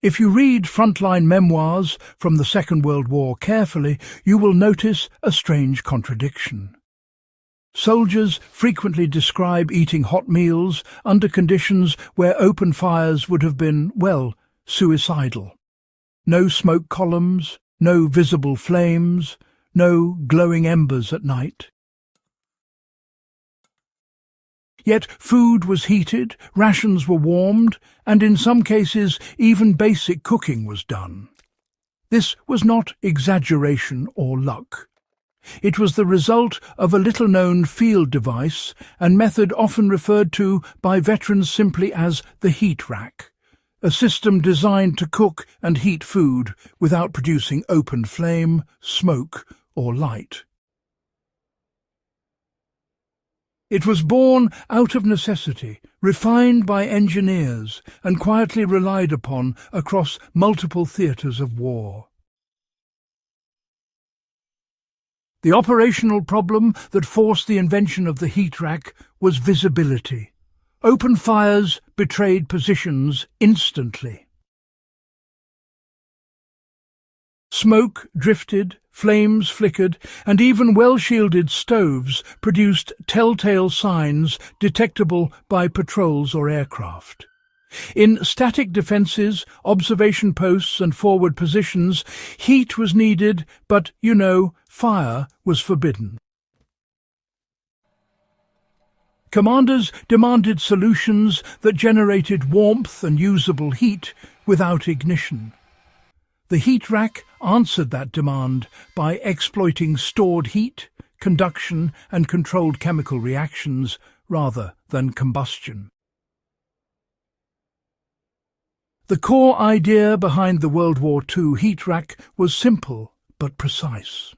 If you read frontline memoirs from the Second World War carefully, you will notice a strange contradiction. Soldiers frequently describe eating hot meals under conditions where open fires would have been, well, suicidal. No smoke columns, no visible flames, no glowing embers at night. Yet food was heated, rations were warmed, and in some cases even basic cooking was done. This was not exaggeration or luck. It was the result of a little-known field device and method often referred to by veterans simply as the heat rack, a system designed to cook and heat food without producing open flame, smoke, or light. It was born out of necessity, refined by engineers, and quietly relied upon across multiple theatres of war. The operational problem that forced the invention of the heat rack was visibility. Open fires betrayed positions instantly. Smoke drifted, flames flickered, and even well-shielded stoves produced telltale signs detectable by patrols or aircraft. In static defences, observation posts and forward positions, heat was needed, but, fire was forbidden. Commanders demanded solutions that generated warmth and usable heat without ignition. The heat rack answered that demand by exploiting stored heat, conduction, and controlled chemical reactions rather than combustion. The core idea behind the World War II heat rack was simple but precise.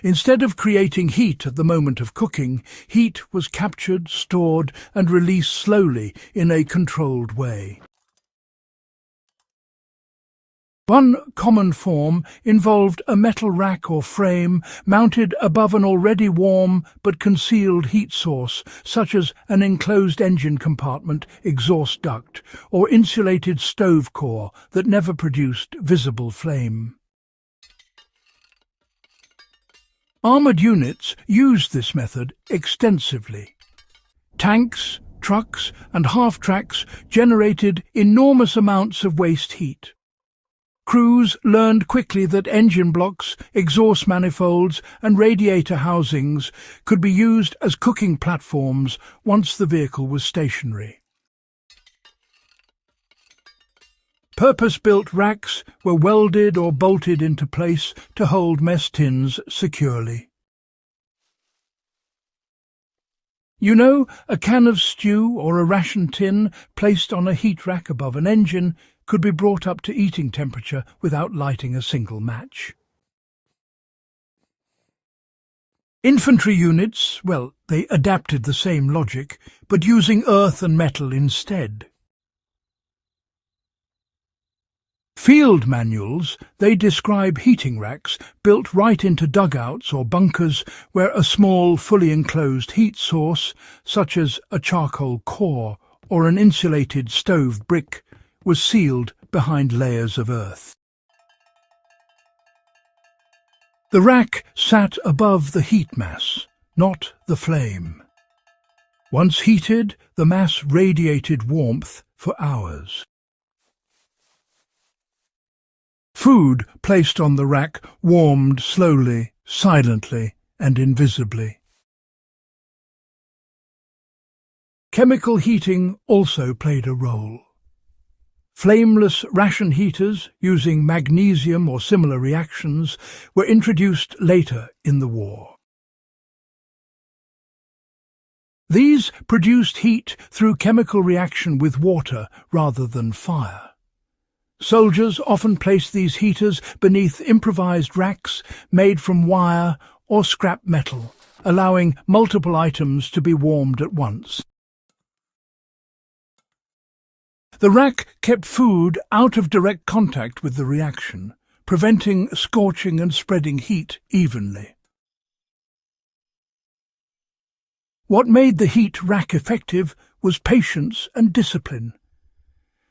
Instead of creating heat at the moment of cooking, heat was captured, stored, and released slowly in a controlled way. One common form involved a metal rack or frame mounted above an already warm but concealed heat source, such as an enclosed engine compartment, exhaust duct, or insulated stove core that never produced visible flame. Armoured units used this method extensively. Tanks, trucks, and half-tracks generated enormous amounts of waste heat. Crews learned quickly that engine blocks, exhaust manifolds, and radiator housings could be used as cooking platforms once the vehicle was stationary. Purpose-built racks were welded or bolted into place to hold mess tins securely. A can of stew or a ration tin placed on a heat rack above an engine could be brought up to eating temperature without lighting a single match. Infantry units, they adapted the same logic, but using earth and metal instead. Field manuals, they describe heating racks built right into dugouts or bunkers where a small, fully enclosed heat source, such as a charcoal core or an insulated stove brick, was sealed behind layers of earth. The rack sat above the heat mass, not the flame. Once heated, the mass radiated warmth for hours. Food placed on the rack warmed slowly, silently, and invisibly. Chemical heating also played a role. Flameless ration heaters, using magnesium or similar reactions, were introduced later in the war. These produced heat through chemical reaction with water rather than fire. Soldiers often placed these heaters beneath improvised racks made from wire or scrap metal, allowing multiple items to be warmed at once. The rack kept food out of direct contact with the reaction, preventing scorching and spreading heat evenly. What made the heat rack effective was patience and discipline.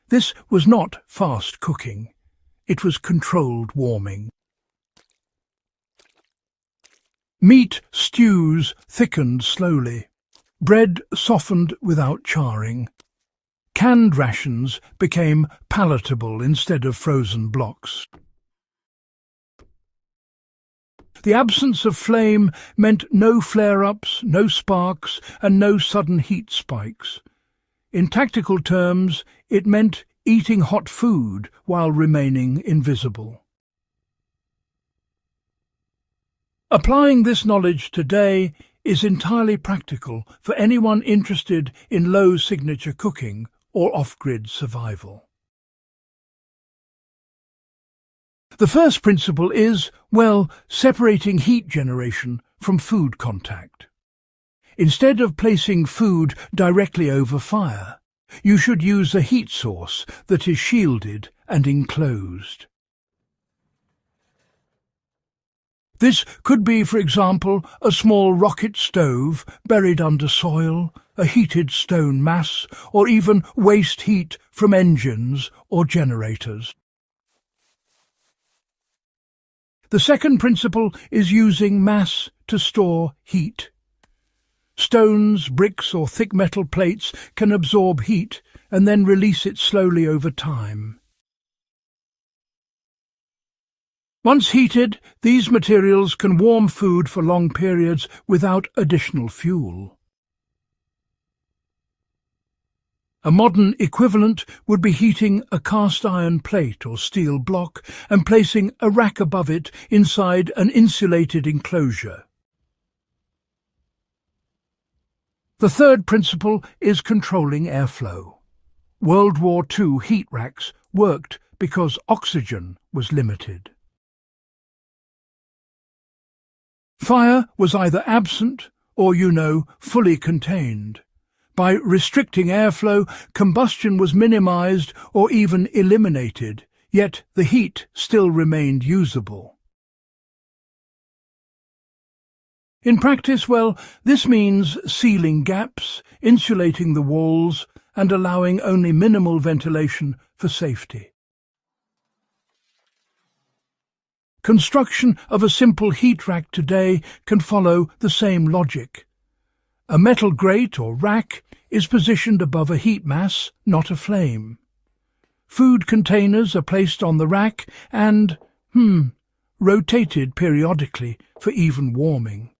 This was not fast cooking. It was controlled warming. Meat stews thickened slowly. Bread softened without charring. Canned rations became palatable instead of frozen blocks. The absence of flame meant no flare-ups, no sparks, and no sudden heat spikes. In tactical terms, it meant eating hot food while remaining invisible. Applying this knowledge today is entirely practical for anyone interested in low-signature cooking or off-grid survival. The first principle is, well, separating heat generation from food contact. Instead of placing food directly over fire, you should use a heat source that is shielded and enclosed. This could be, for example, a small rocket stove buried under soil, a heated stone mass, or even waste heat from engines or generators. The second principle is using mass to store heat. Stones, bricks, or thick metal plates can absorb heat and then release it slowly over time. Once heated, these materials can warm food for long periods without additional fuel. A modern equivalent would be heating a cast iron plate or steel block and placing a rack above it inside an insulated enclosure. The third principle is controlling airflow. World War II heat racks worked because oxygen was limited. Fire was either absent or, fully contained. By restricting airflow, combustion was minimized or even eliminated, yet the heat still remained usable. In practice, this means sealing gaps, insulating the walls, and allowing only minimal ventilation for safety. Construction of a simple heat rack today can follow the same logic. A metal grate or rack is positioned above a heat mass, not a flame. Food containers are placed on the rack and, rotated periodically for even warming.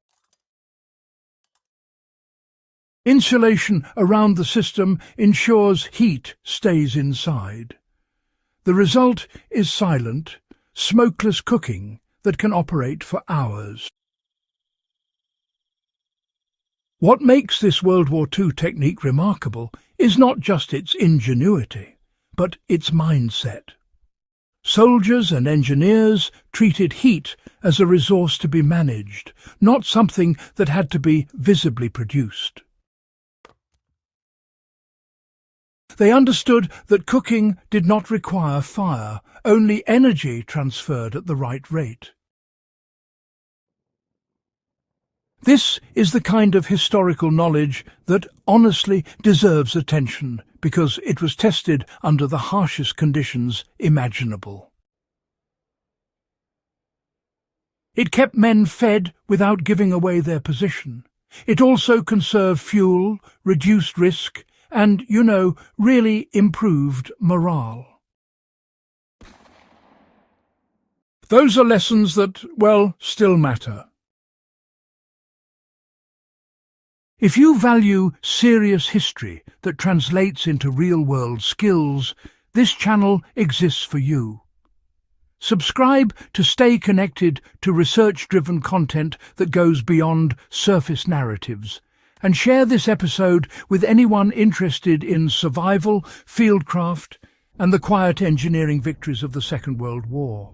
Insulation around the system ensures heat stays inside. The result is silent, smokeless cooking that can operate for hours. What makes this World War II technique remarkable is not just its ingenuity, but its mindset. Soldiers and engineers treated heat as a resource to be managed, not something that had to be visibly produced. They understood that cooking did not require fire, only energy transferred at the right rate. This is the kind of historical knowledge that honestly deserves attention because it was tested under the harshest conditions imaginable. It kept men fed without giving away their position. It also conserved fuel, reduced risk, and, really improved morale. Those are lessons that, still matter. If you value serious history that translates into real-world skills, this channel exists for you. Subscribe to stay connected to research-driven content that goes beyond surface narratives, and share this episode with anyone interested in survival, fieldcraft, and the quiet engineering victories of the Second World War.